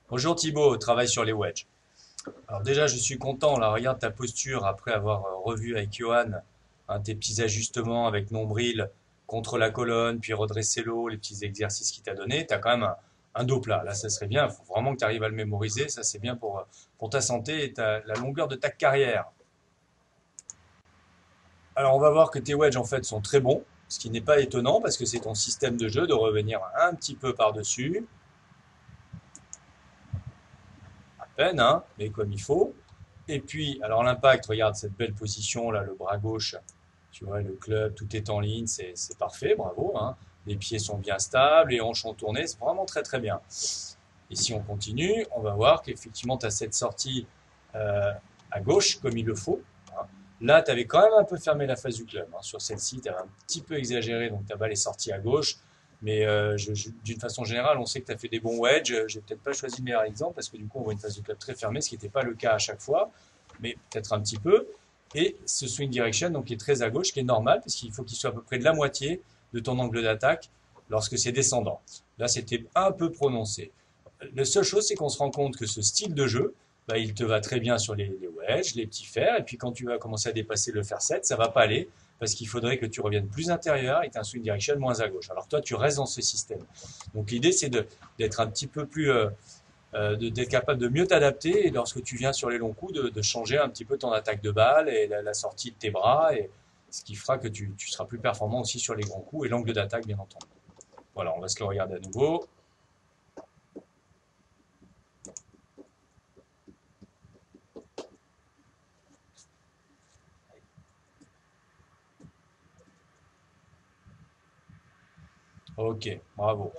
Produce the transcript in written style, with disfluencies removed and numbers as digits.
Bonjour Thibaut, travail sur les wedges. Alors déjà, je suis content, là, regarde ta posture après avoir revu avec Johan tes petits ajustements avec nombril contre la colonne, puis redresser l'eau, les petits exercices qu'il t'a donné. Tu as quand même un dos plat. Là, ça serait bien, il faut vraiment que tu arrives à le mémoriser. Ça, c'est bien pour ta santé et la longueur de ta carrière. Alors, on va voir que tes wedges, en fait, sont très bons, ce qui n'est pas étonnant parce que c'est ton système de jeu de revenir un petit peu par-dessus, à peine, hein, mais comme il faut. Et puis, alors l'impact, regarde cette belle position là, le bras gauche, tu vois, le club, tout est en ligne, c'est parfait, bravo, hein. Les pieds sont bien stables, les hanches sont tournées, c'est vraiment très très bien. Et si on continue, on va voir qu'effectivement, tu as cette sortie euh, à gauche, comme il le faut, hein. Là, tu avais quand même un peu fermé la face du club, hein. Sur celle-ci, tu avais un petit peu exagéré, donc ta balle est sortie à gauche. Mais d'une façon générale, on sait que tu as fait des bons wedges. J'ai peut-être pas choisi le meilleur exemple parce que du coup, on voit une face du club très fermée, ce qui n'était pas le cas à chaque fois, mais peut-être un petit peu. Et ce swing direction, donc, qui est très à gauche, qui est normal parce qu'il faut qu'il soit à peu près de la moitié de ton angle d'attaque lorsque c'est descendant. Là, c'était un peu prononcé. La seule chose, c'est qu'on se rend compte que ce style de jeu, bah, il te va très bien sur les wedges, les petits fers, et puis quand tu vas commencer à dépasser le fer 7, ça va pas aller, parce qu'il faudrait que tu reviennes plus intérieur et tu as un swing direction moins à gauche. Alors toi, tu restes dans ce système. Donc l'idée, c'est d'être un petit peu plus, d'être capable de mieux t'adapter, et lorsque tu viens sur les longs coups, de changer un petit peu ton attaque de balle et la sortie de tes bras, et ce qui fera que tu seras plus performant aussi sur les grands coups et l'angle d'attaque, bien entendu. Voilà, on va se le regarder à nouveau. Ok, bravo.